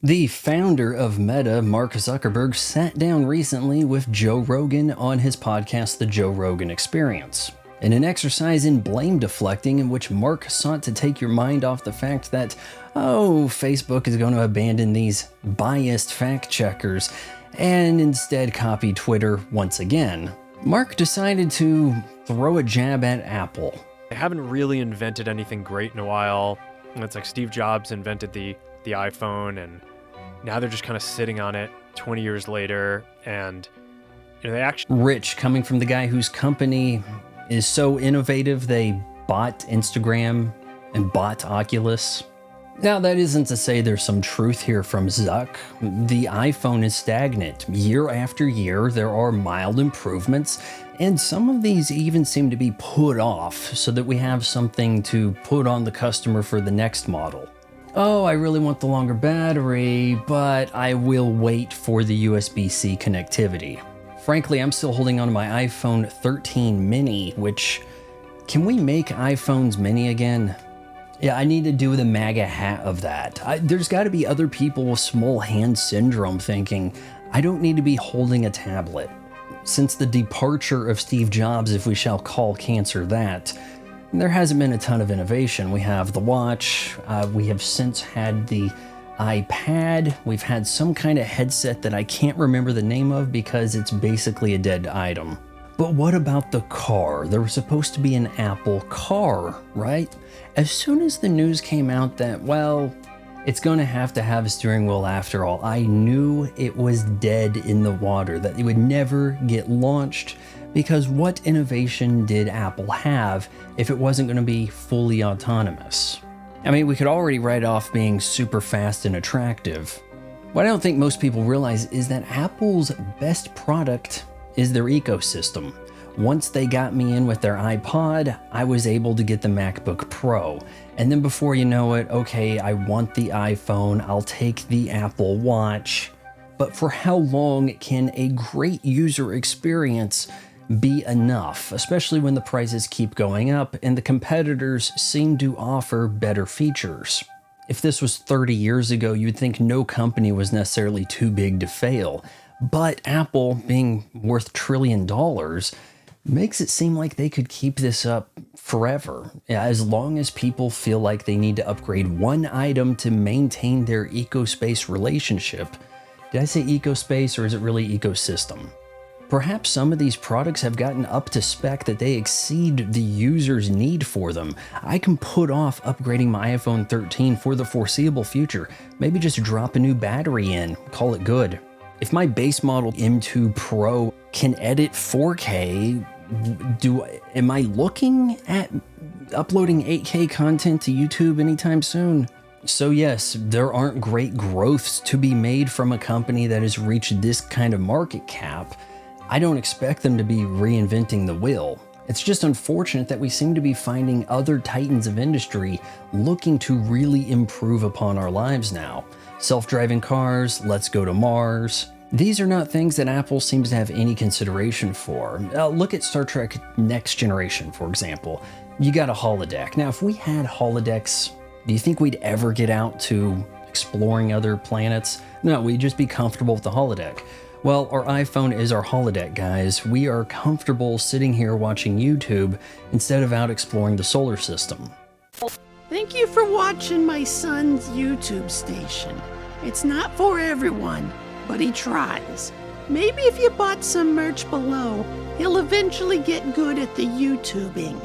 The founder of Meta, Mark Zuckerberg, sat down recently with Joe Rogan on his podcast, The Joe Rogan Experience. In an exercise in blame deflecting in which Mark sought to take your mind off the fact that, Facebook is going to abandon these biased fact checkers and instead copy Twitter once again, Mark decided to throw a jab at Apple. They haven't really invented anything great in a while. It's like Steve Jobs invented the iPhone, and now they're just kind of sitting on it 20 years later, and they actually... Rich, coming from the guy whose company is so innovative they bought Instagram and bought Oculus. Now, that isn't to say there's some truth here from Zuck. The iPhone is stagnant. Year after year, there are mild improvements, and some of these even seem to be put off so that we have something to put on the customer for the next model. Oh, I really want the longer battery, but I will wait for the USB-C connectivity. Frankly, I'm still holding on to my iPhone 13 mini, which, can we make iPhones mini again? Yeah, I need to do the MAGA hat of that. There's got to be other people with small hand syndrome thinking, I don't need to be holding a tablet. Since the departure of Steve Jobs, if we shall call cancer that, there hasn't been a ton of innovation. We have the watch, we have since had the iPad, we've had some kind of headset that I can't remember the name of because it's basically a dead item. But what about the car? There was supposed to be an Apple car, right? As soon as the news came out that, it's going to have a steering wheel after all, I knew it was dead in the water, that it would never get launched, because what innovation did Apple have if it wasn't going to be fully autonomous? I mean, we could already write off being super fast and attractive. What I don't think most people realize is that Apple's best product is their ecosystem. Once they got me in with their iPod, I was able to get the MacBook Pro. And then before you know it, okay, I want the iPhone, I'll take the Apple Watch. But for how long can a great user experience be enough, especially when the prices keep going up and the competitors seem to offer better features? If this was 30 years ago, you'd think no company was necessarily too big to fail. But Apple, being worth $1 trillion, makes it seem like they could keep this up forever, as long as people feel like they need to upgrade one item to maintain their ecospace relationship. Did I say ecospace, or is it really ecosystem? Perhaps some of these products have gotten up to spec that they exceed the user's need for them. I can put off upgrading my iPhone 13 for the foreseeable future. Maybe just drop a new battery in, call it good. If my base model M2 Pro can edit 4K, am I looking at uploading 8K content to YouTube anytime soon? So yes, there aren't great growths to be made from a company that has reached this kind of market cap. I don't expect them to be reinventing the wheel. It's just unfortunate that we seem to be finding other titans of industry looking to really improve upon our lives now. Self-driving cars, let's go to Mars. These are not things that Apple seems to have any consideration for. Look at Star Trek Next Generation, for example. You got a holodeck. Now, if we had holodecks, do you think we'd ever get out to exploring other planets? No, we'd just be comfortable with the holodeck. Well, our iPhone is our holodeck, guys. We are comfortable sitting here watching YouTube instead of out exploring the solar system. Thank you for watching my son's YouTube station. It's not for everyone, but he tries. Maybe if you bought some merch below, he'll eventually get good at the YouTubing.